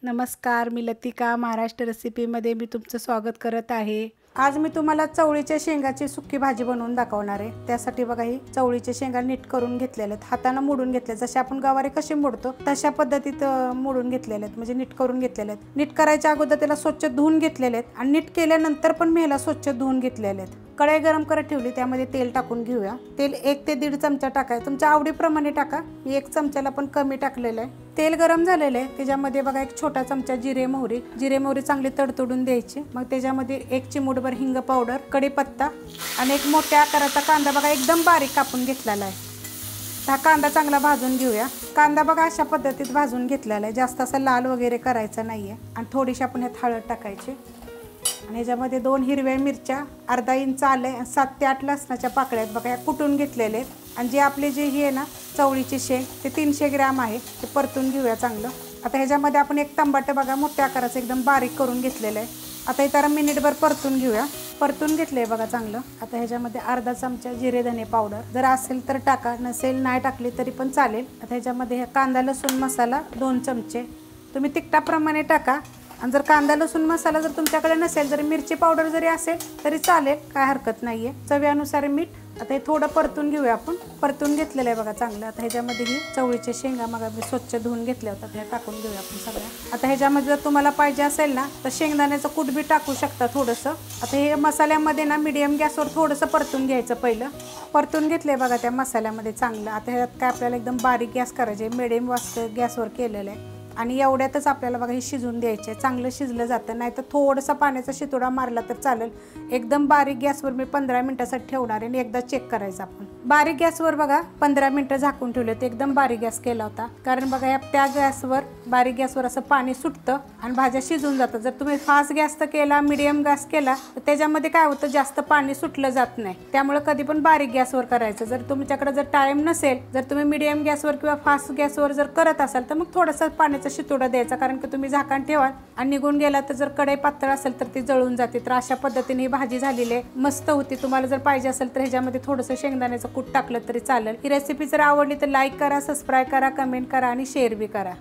नमस्कार, मी लतिका महाराष्ट्र रेसिपीमध्ये मी तुमचं स्वागत करत आहे। आज मी तुम्हाला चवळीच्या शेंगाची सुक्की भाजी बनवून दाखवणार आहे। त्यासाठी बघा ही चवळीचे शेंगा नीट करून घेतलेले आहेत, हाताने मोडून घेतले, जसे आपण गवारी कशी मोडतो तशा पद्धतीत मोडून घेतलेले आहेत, म्हणजे नीट करून घेतलेले आहेत। नीट करायच्या अगोदर त्याला स्वच्छ धुवून घेतलेले आहेत आणि नीट केल्यानंतर पण मी ह्याला स्वच्छ धुवून घेतलेले आहेत। कढई गरम करत ठेवली, त्यामध्ये तेल टाकून घेऊया। तेल 1 ते 1.5 चमचा टाकायचं, तुमच्या आवडीप्रमाणे टाका। मी 1 चमचाला पण कमी टाकलेलं आहे। तेल गरम झालेलं आहे, त्याच्यामध्ये बघा 1 छोटा चमचा जिरे मोहरी चांगली तडतडून द्यायची। मग त्याच्यामध्ये 1 चिमूटभर हिंग पावडर, कढीपत्ता आणि 1 मोठ्या आकाराचा कांदा बघा एकदम बारीक कापून घेतलेला आहे। हा कांदा चांगला भाजून घेऊया। कांदा बघा अशा पद्धतीत भाजून घेतलेला आहे, जास्त असा लाल वगैरे करायचा नाहीये। आणि थोडीशी आपण ह्यात हळद टाकायची आणि ह्याच्यामध्ये 2 हिरव्या मिरच्या, अर्धा इंच आले, 7 ते 8 लसणाच्या पाकळ्या बघा या कुटून घेतलेले आहेत। आणि जे आपले जे हे आहे ना चवळीची शेंग, ते 300 ग्रॅम आहे, ते परतून घेऊया चांगलं। आता ह्याच्यामध्ये आपण 1 टमाटर बघा मोठ्या आकाराचं एकदम बारीक करून घेतलेलं आहे। आता इतर मिनिटभर परतून घेऊया। परतून घेतले बघा चांगलं। आता ह्याच्यामध्ये अर्धा चमचा जिरे धने पावडर, जर असेल तर टाका, नसेल नाही टाकली तरी पण चालेल। आता ह्याच्यामध्ये कांदा लसूण मसाला 2 चमचे, तुम्ही तिखटाप्रमाणे टाका। आणि जर कांदा लसूण मसाला जर तुमच्याकडे नसेल, जरी मिरची पावडर जरी असेल तरी चालेल, काय हरकत नाहीये। चवीनुसार मीठ। आता हे थोडं परतून घेऊया आपण। परतून घेतलेलं आहे बघा चांगलं। आता ह्याच्यामध्ये ही चवळीचे शेंगा मग मी स्वच्छ धुवून घेतले होते, हे टाकून घेऊया आपण सगळ्या। आता ह्याच्यामध्ये जर तुम्हाला पाहिजे असेल ना तर शेंगदाण्याचं कूट बी टाकू शकता थोडंसं। आता हे मसाल्यामध्ये ना मीडियम गॅसवर थोडंसं परतून घ्यायचं पहिलं। परतून घेतले बघा त्या मसाल्यामध्ये चांगलं। आता ह्यात काय आपल्याला एकदम बारीक गॅस करायचे, मीडियम गॅसवर केलेलं आहे। आणि एवढ्यातच आपल्याला बघा हे शिजून द्यायचे, चांगलं शिजलं जातं। नाही तर थोडंसं पाण्याचा शितोडा मारला तर चालेल। एकदम बारीक गॅसवर मी 15 मिनिटासाठी ठेवणार आहे आणि एकदा चेक करायचं आपण। बारीक गॅसवर बघा 15 मिनिटं झाकून ठेवले होते, एकदम बारीक गॅस केला होता। कारण बघा या त्या गॅसवर बारीक गॅसवर असं पाणी सुटतं आणि भाज्या शिजून जातात। जर तुम्ही फास्ट गॅस केला, मीडियम गॅस केला तर त्याच्यामध्ये काय होतं, जास्त पाणी सुटलं जात नाही। त्यामुळे कधी पण बारीक गॅसवर करायचं। जर तुमच्याकडे जर टाइम नसेल, जर तुम्ही मीडियम गॅसवर किंवा फास्ट गॅसवर जर करत असाल तर मग थोडंसं पाण्याचा शितोडा द्यायचा, कारण की तुम्ही झाकण ठेवाल आणि निघून गेला तर जर कढई पातळ असेल तर ती जळून जाते। तर अशा पद्धतीने ही भाजी झालेली आहे, मस्त होती। तुम्हाला जर पाहिजे असेल तर ह्याच्यामध्ये थोडंसं शेंगदाण्याचं कूट टाकलं तरी चालेल। ही रेसिपी जर आवडली तर लाईक करा, सबस्क्राईब करा, कमेंट करा आणि शेअर बी करा।